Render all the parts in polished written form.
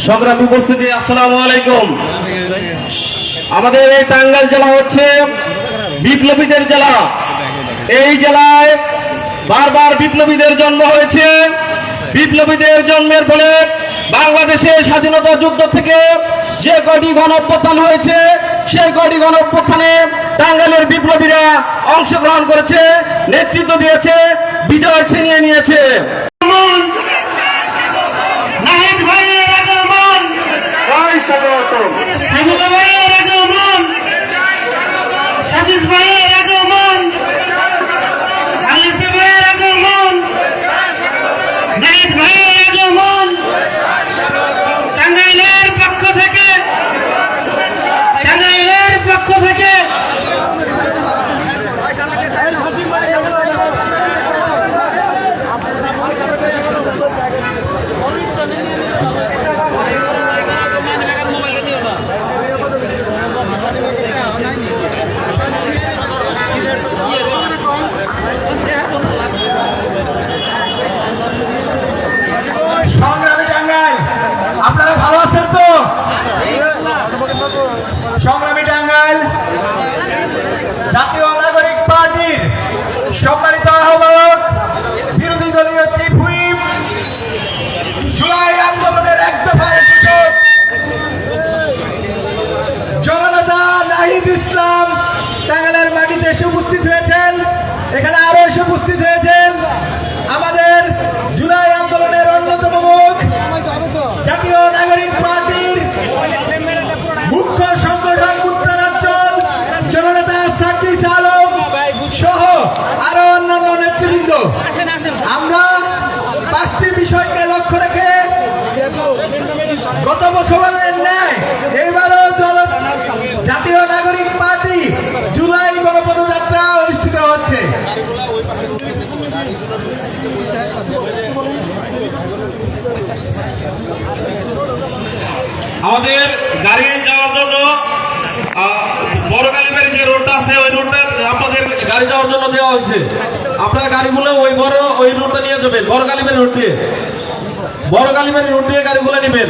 সংগ্রামী উপস্থিতি, আসসালামু আলাইকুম। আমাদের এই টাঙ্গাইল জেলা হচ্ছে বিপ্লবীদের জেলা। এই জেলায় বারবার বিপ্লবীদের জন্ম হয়েছে। বিপ্লবীদের জন্মের ফলে বাংলাদেশের স্বাধীনতা যুদ্ধ থেকে যে কয়টি গণঅভ্যুত্থান হয়েছে, সেই কয়টি গণঅভ্যুত্থানে টাঙ্গাইলের বিপ্লবীরা অংশগ্রহণ করেছে, নেতৃত্ব দিয়েছে, বিজয় ছিনিয়ে নিয়েছে। আপনারা ভালো আছেন তো? সংগ্রামী টাঙ্গাইল জাতীয় নাগরিক পার্টির সম্মানিত আহ্বায়ক, বিরোধী দলীয় চিফ হুইপ, জুলাই আন্দোলনের এক দফার ঘোষক জননেতা নাহিদ ইসলাম টাঙ্গাইলের মাটিতে এসে উপস্থিত হয়েছেন। এখানে আরো এসে উপস্থিত হয়েছেন আমাদের জুলাই আন্দোলনের অন্যতম মুখ, জাতীয় নাগরিক পার্টির মুখ্য সংগঠক উত্তরাঞ্চল জননেতা সাকিব আলম সহ আরো অন্যান্য নেতৃবৃন্দ। আমরা 5টি বিষয়কে লক্ষ্য রেখে গত বছরের ন্যায় এবারও জাতীয় নাগরিক পার্টি জুলাই গণপদযাত্রা অনুষ্ঠিত হচ্ছে। আমাদের গাড়ি যাওয়ার জন্য বড় গালিবের যে রোডটা আছে, ওই রোডটা আপনাদের গাড়ি যাওয়ার জন্য দেওয়া হয়েছে। আপনারা গাড়িগুলো ওই রোডটা নিয়ে যাবেন, বড় গালিবের রোড দিয়ে, বড় গালিবের রোড দিয়ে গাড়িগুলো নেবেন।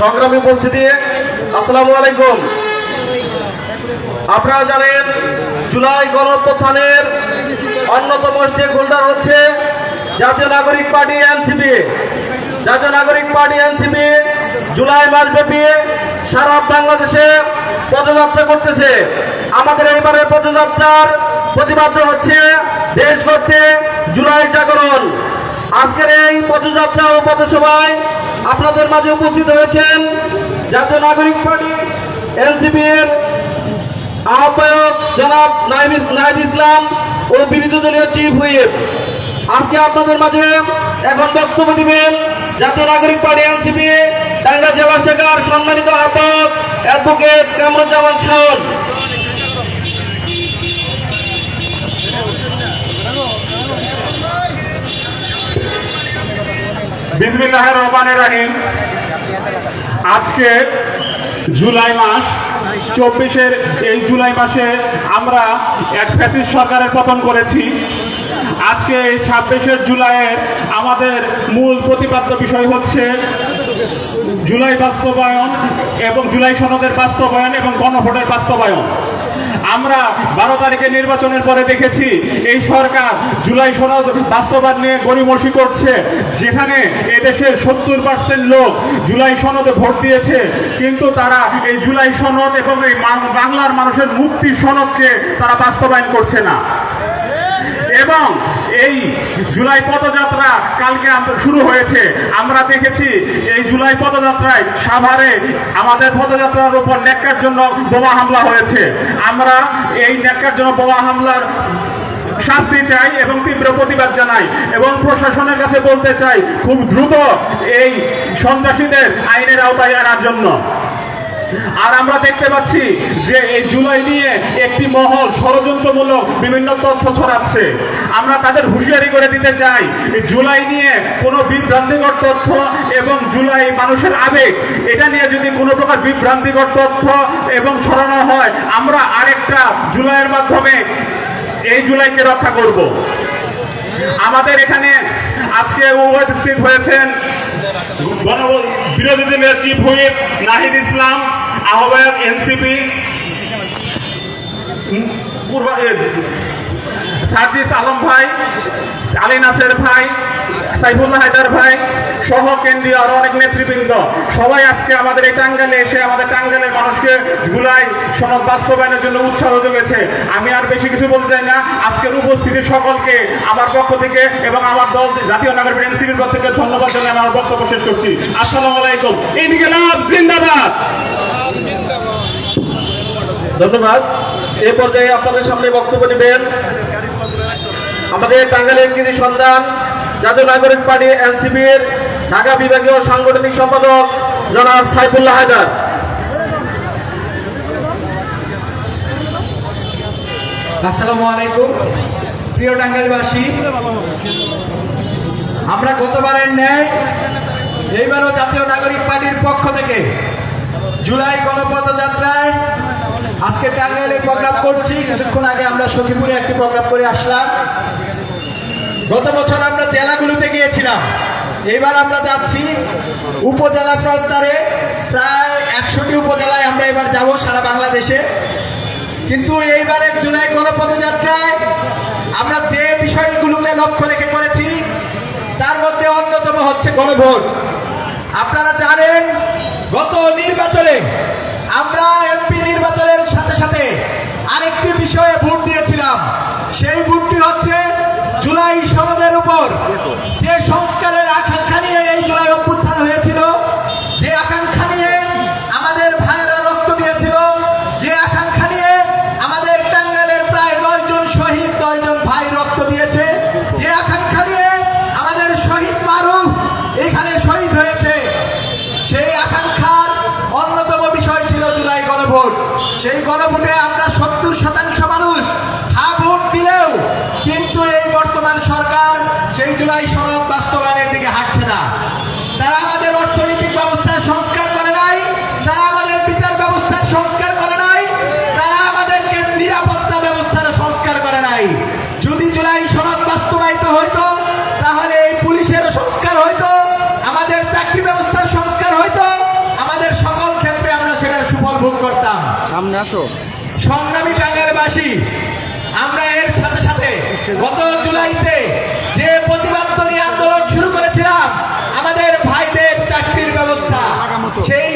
সংগ্রামী উপস্থিতি, আসসালামু আলাইকুম। আপনারা জানেন জুলাই গণঅভ্যুত্থানের অন্যতম স্টেক হোল্ডার হচ্ছে জাতীয় নাগরিক পার্টি এনসিপি। জাতীয় নাগরিক পার্টি এনসিপি জুলাই মাসব্যাপী সারা বাংলাদেশে পদযাত্রা করতেছে। আমাদের এইবারের পদযাত্রার প্রতিপাদ্য হচ্ছে দেশ গড়তে জুলাই জাগরণ। আজকের এই পদযাত্রা ও পথসভায় আপনাদের মাঝে উপস্থিত হয়েছেন জাতীয় নাগরিক পার্টি এনসিপির আহ্বায়ক জনাব নাহিদ ইসলাম ও বিরোধী দলীয় চিফ হুইপ। আজকে আপনাদের মাঝে এখন বক্তব্য দিবেন জাতীয় নাগরিক পার্টি এনসিপি টাঙ্গাইল জেলা শাখার সম্মানিত আহ্বায়ক অ্যাডভোকেট কামরুজ্জামান শাওন। বিসমিল্লাহির রহমানির রহিম। আজকে জুলাই মাস 24-এর এই জুলাই মাসে আমরা এক ফ্যাসিস্ট সরকারের পতন করেছি। আজকে এই 26 জুলাইয়ের আমাদের মূল প্রতিপাদ্য বিষয় হচ্ছে জুলাই বাস্তবায়ন এবং জুলাই সনদের বাস্তবায়ন এবং গণভোটের বাস্তবায়ন। আমরা 12 তারিখে নির্বাচনের পরে দেখেছি এই সরকার জুলাই সনদ বাস্তবায়ন নিয়ে গড়িমসি করছে, যেখানে এদেশের 70% লোক জুলাই সনদে ভোট দিয়েছে, কিন্তু তারা এই জুলাই সনদ এবং এই বাংলার মানুষের মুক্তির সনদকে তারা বাস্তবায়ন করছে না। এবং এই জুলাই পদযাত্রা কালকে শুরু হয়েছে। আমরা দেখেছি এই জুলাই পদযাত্রায় সাভারে আমাদের পদযাত্রার উপর ন্যাক্কার জন্য বোমা হামলা হয়েছে। আমরা এই ন্যাক্কার জন্য বোমা হামলার শাস্তি চাই এবং তীব্র প্রতিবাদ জানাই এবং প্রশাসনের কাছে বলতে চাই খুব দ্রুত এই সন্ত্রাসীদের আইনের আওতায় আনার জন্য। আর আমরা দেখতে পাচ্ছি যে এই জুলাই নিয়ে একটি মহল ষড়যন্ত্রমূলক বিভিন্ন তথ্য ছড়াচ্ছে। আমরা তাদের হুঁশিয়ারি করে দিতে চাই, এই জুলাই নিয়ে কোনো বিভ্রান্তিকর তথ্য এবং জুলাই মানুষের আবেগ, এটা নিয়ে যদি কোনো প্রকার বিভ্রান্তিকর তথ্য এবং ছড়ানো হয়, আমরা আরেকটা জুলাইয়ের মাধ্যমে এই জুলাইকে রক্ষা করব। আমাদের এখানে আজকে উপস্থিত হয়েছেন বিরোধী দলের চিফ হুইপ নাহিদ ইসলাম, আহ্বায়ক এনসিপি সার্জিস আলম ভাই, আলী নাসের ভাই, সাইফুল্লাহ হায়দার ভাই সহ কেন্দ্রীয় আরো অনেক নেতৃবৃন্দ সবাই আজকে আমাদের এই টাঙ্গাইলে এসে আমাদের টাঙ্গাইলের মানুষকে জুলাই সনদ বাস্তবায়নের জন্য উৎসাহ যোগেছে। আমি আর বেশি কিছু বলতে চাই না। আজকের উপস্থিতি সকলকে আমার পক্ষ থেকে এবং আমার দল জাতীয় নাগরিক এনসিপির পক্ষ থেকে ধন্যবাদ জানিয়ে আমার বক্তব্য শেষ করছি। আসসালামু আলাইকুম। ইনকিলাব জিন্দাবাদ। ধন্যবাদ। এই পর্যায়ে আপনাদের সামনে বক্তব্য নেবেন আমাদের টাঙ্গাইলের কৃতি সন্তান জাতীয় নাগরিক পার্টি এনসিপির ঢাকা বিভাগীয় সাংগঠনিক সম্পাদক জনাব সাইফুল্লাহ হায়দার। আসসালামু আলাইকুম প্রিয় টাঙ্গাইলবাসী, আমরা গতবারের ন্যায় এইবারও জাতীয় নাগরিক পার্টির পক্ষ থেকে জুলাই গণপদযাত্রায় আজকে টাঙ্গাইলে প্রোগ্রাম করছি। কিছুক্ষণ আগে আমরা সখীপুরে একটি প্রোগ্রাম করে আসলাম। গত বছর আমরা জেলাগুলোতে গিয়েছিলাম, এবার আমরা যাচ্ছি উপজেলা পর্যায়ে। প্রায় 100টি উপজেলায় আমরা এবার যাব সারা বাংলাদেশে। কিন্তু এইবারের জুলাই গণপদযাত্রায় আমরা যে বিষয়গুলোকে লক্ষ্য রেখে করেছি তার মধ্যে অন্যতম হচ্ছে গণভোট। আপনারা জানেন গত নির্বাচনে আমরা এমপি নির্বাচনের সাথে সাথে আরেকটি বিষয়ে ভোট দিয়েছিলাম। সেই ভোটটি হচ্ছে জুলাই সনদের উপর। যে সংস্কারের আকাঙ্ক্ষা নিয়ে এই জুলাই অভ্যুত্থান হয়েছিল, যে আকাঙ্ক্ষা নিয়ে আমাদের ভাইয়েরা রক্ত দিয়েছিল, যে আকাঙ্ক্ষা নিয়ে আমাদের টাঙ্গাইলের প্রায় 9 জন শহীদ, 9 জন ভাই রক্ত দিয়েছে, যে আকাঙ্ক্ষা নিয়ে আমাদের শহীদ মারুফ এখানে শহীদ হয়েছে, সেই আকাঙ্ক্ষার অন্যতম বিষয় ছিল জুলাই গণভোট। সেই গণভোটে আমরা 70% মানুষ হ্যাঁ ভোট দিলেও কিন্তু এই বর্তমান সরকার সেই জুলাই সনদ বাস্তবায়নের দিকে হাঁটছে না। তারা আমাদের অর্থনৈতিক ব্যবস্থার সংস্কার করে নাই, তারা আমাদের বিচার ব্যবস্থার সংস্কার করে নাই, তারা আমাদেরকে নিরাপত্তা ব্যবস্থার সংস্কার করে নাই। যদি জুলাই সনদ বাস্তবায়িত হইতো তাহলে এই পুলিশের সংস্কার হইতো, আমাদের চাকরি ব্যবস্থার সংস্কার হইতো, আমাদের সকল ক্ষেত্রে আমরা সেটার সুফল ভোগ করতাম। সামনে আসো। সংগ্রামী টাঙ্গাইলবাসী, আমরা এর সাথে সাথে গত জুলাইতে যে প্রতিবাদী আন্দোলন শুরু করেছিলাম আমাদের ভাইদের চাকরির ব্যবস্থা, সেই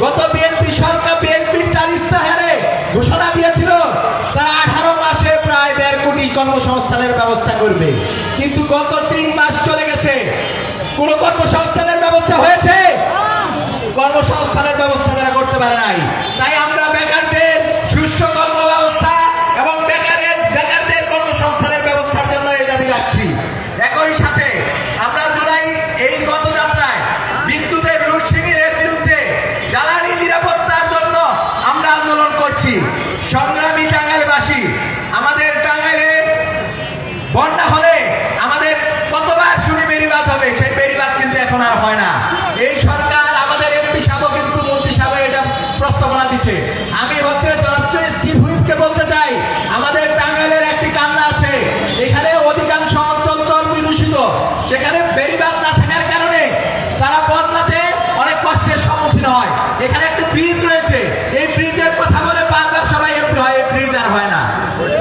গত বিএনপি সরকার বিএনপির তার ইস্তাহারে ঘোষণা দিয়েছিল তারা 18 মাসে প্রায় 1.5 কোটি কর্মসংস্থানের ব্যবস্থা করবে। কিন্তু গত 3 মাস চলে গেছে, কোন কর্মসংস্থানের ব্যবস্থা হয়েছে? কর্মসংস্থানের ব্যবস্থা তারা করতে পারে নাই। তাই আমরা বেকারদের সুষ্ঠু কর্ম ব্যবস্থা এবং বেকারদের কর্মসংস্থানের ব্যবস্থার জন্য এই দাবি রাখছি। একই সাথে আমরা জুলাই এই গণযাত্রায় বিদ্যুতের লোডশেডিংয়ের বিরুদ্ধে জ্বালানি নিরাপত্তার জন্য আমরা আন্দোলন করছি। সংগ্রামী টাঙ্গাইলবাসী, আমাদের টাঙ্গাইলে বন্যা হলে আমাদের কতবার শুনি বেড়িবাঁধ হবে, সেই বেড়িবাঁধ কিন্তু এখন আর হয় না। এই সরকার আমাদের এমপি সাহেব কিন্তু মন্ত্রী সাহেব এটা প্রস্তাবনা দিচ্ছে। আমি হচ্ছে জনাব চিফ হুইপকে বলতে চাই, আমাদের টাঙ্গাইলের একটি কান্না আছে, এখানে অধিকাংশ অঞ্চল জলবিদূষিত, সেখানে বেড়িবাঁধ না থাকার কারণে তারা বন্যাতে অনেক কষ্টের সম্মুখীন হয়। এখানে একটি ব্রিজ রয়েছে, এই ব্রিজের কথা বলে বারবার সবাই এমপি হয়, এই ব্রিজ আর হয় না।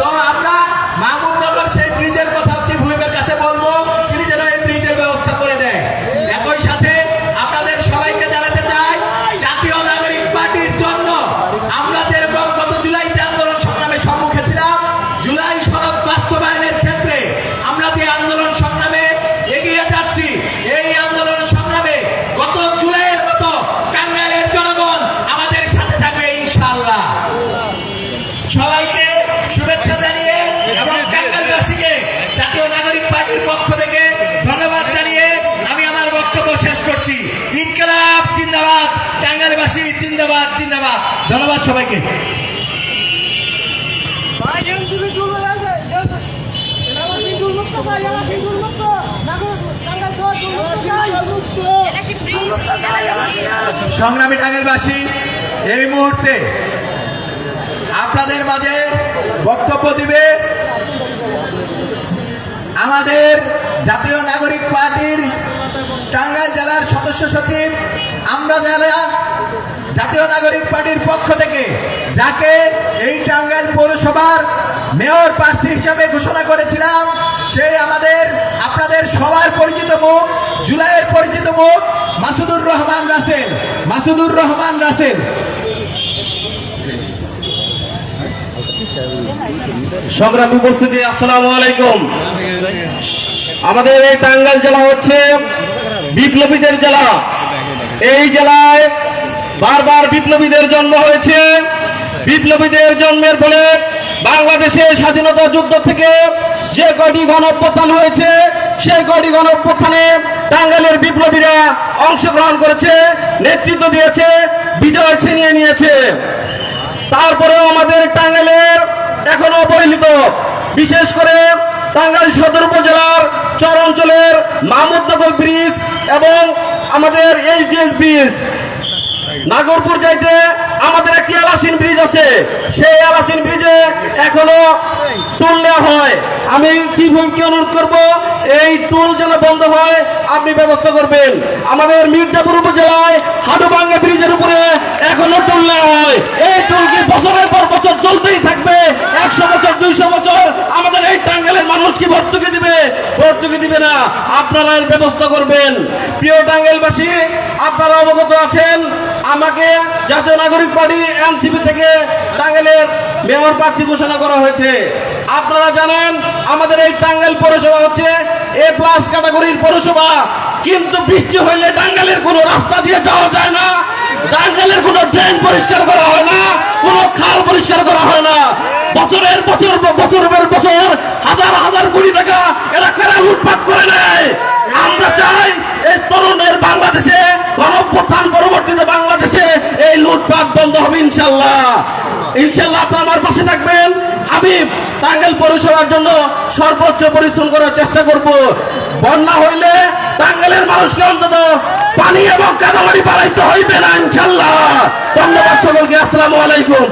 তো আমরা মাহমুদনগর সেই ব্রিজের কথা চিফ হুইপের কাছে বলবো, তিনি যেন এই ব্রিজের ব্যবস্থা করে দেয়। একই সাথে আপনাদের সবাইকে জানাতে চাই, জাতীয় নাগরিক পার্টির জন্য আমরা যেরকম গত জুলাইতে আন্দোলন সংগ্রামে সম্মুখে ছিলাম, জুলাই সনদ বাস্তবায়নের ক্ষেত্রে আমরা যে আন্দোলন সংগ্রামে এগিয়ে যাচ্ছি, এই আন্দোলন সংগ্রামে গত জুলাইয়ের মতো টাঙ্গাইলের জনগণ আমাদের সাথে থাকবে ইনশাআল্লাহ। সবাইকে শুভেচ্ছা জানিয়ে এবং টাঙ্গাইলবাসীকে জাতীয় নাগরিক পার্টির পক্ষ থেকে ধন্যবাদ জানিয়ে আমি আমার বক্তব্য শেষ করছি। ইনকিলাব জিন্দাবাদ। টাঙ্গাইলবাসী জিন্দাবাদ জিন্দাবাদ। ধন্যবাদ সবাইকে। সংগ্রামী টাঙ্গাইলবাসী, এই মুহূর্তে আপনাদের মাঝে বক্তব্য দিবে আমাদের জাতীয় নাগরিক পার্টির টাঙ্গাইল জেলার সদস্য সচিব। আমরা যারা জাতীয় নাগরিক পার্টির পক্ষ থেকে যাকে এই টাঙ্গাইল পৌরসভার মেয়র প্রার্থী হিসাবে ঘোষণা করেছিলাম, সেই আমাদের আপনাদের সবার পরিচিত মুখ, জুলাইয়ের পরিচিত মুখ মাসুদুর রহমান রাসেল। মাসুদুর রহমান রাসেল। সংগ্রামী উপস্থিতি, আসসালামু আলাইকুম। আমাদের এই টাঙ্গাইল জেলা হচ্ছে বিপ্লবীদের জেলা। এই জেলায় বারবার বিপ্লবীদের জন্ম হয়েছে। বিপ্লবীদের জন্মের ফলে বাংলাদেশের স্বাধীনতা যুদ্ধ থেকে যে কয়টি গণঅভ্যুত্থান হয়েছে, সেই কয়টি গণঅভ্যুত্থানে টাঙ্গাইলের বিপ্লবীরা অংশগ্রহণ করেছে, নেতৃত্ব দিয়েছে, বিজয় ছিনিয়ে নিয়েছে। তারপরেও আমাদের টাঙ্গাইলের এখনো অবহেলিত, বিশেষ করে টাঙ্গাইল সদর উপজেলার চর অঞ্চলের মাহমুদনগর ব্রিজ এবং আমাদের এইচডিএস ব্রিজ, নাগরপুর যাইতে আমাদের একটি এলাসিন ব্রিজ আছে, সেই এলাসিন ব্রিজে এখনো টুল নেওয়া হয়। আমি চিফ হুইপকে অনুরোধ করব এই টুল যেন বন্ধ হয়, আপনি ব্যবস্থা করবেন। আমাদের মির্জাপুর উপজেলায় হাডুভাঙ্গা ব্রিজের উপরে এখনো টুল নেওয়া হয়। এই টুল কি বছরের পর বছর চলতেই থাকবে? 100 বছর 200 বছর আমাদের এই টাঙ্গাইলের মানুষ কি ভর্তুকি দিবে? ভর্তুকি দিবে না। আপনারা এর ব্যবস্থা করবেন। প্রিয় টাঙ্গাইলবাসী, আপনারা অবগত আছেন আমাকে জাতীয় নাগরিক পার্টি এনসিপি থেকে টাঙ্গাইলের মেয়র প্রার্থী ঘোষণা করা হয়েছে। আপনারা জানেন আমাদের এই টাঙ্গাইল পৌরসভা হচ্ছে A+ ক্যাটাগরির পৌরসভা, কিন্তু বৃষ্টি হইলে টাঙ্গাইলের কোনো রাস্তা দিয়ে যাওয়া যায় না, টাঙ্গাইলের কোনো ড্রেন পরিষ্কার করা হয় না, কোনো খাল পরিষ্কার করা হয় না। বছরের বছর হাজার হাজার কোটি টাকা এরা কারা লুটপাট করে নেয়। আমরা চাই এই তরুণের বাংলাদেশে, গণঅভ্যুত্থান পরবর্তীতে বাংলাদেশে এই লুটপাট বন্ধ হবে ইনশাল্লাহ। ইনশাল্লাহ আপনারা আমার পাশে থাকবেন। আমি টাঙ্গাইল পৌরসভার জন্য সর্বোচ্চ পরিশ্রম করার চেষ্টা করব। বন্যা হইলে টাঙ্গাইলের মানুষকে অন্তত পানি এবং কাদামাটি বাড়াইতে হইবে না ইনশাল্লাহ। ধন্যবাদ সকলকে। আসসালামু আলাইকুম।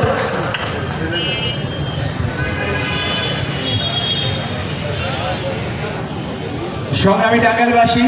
সংগ্রামী টাঙ্গাইলবাসী,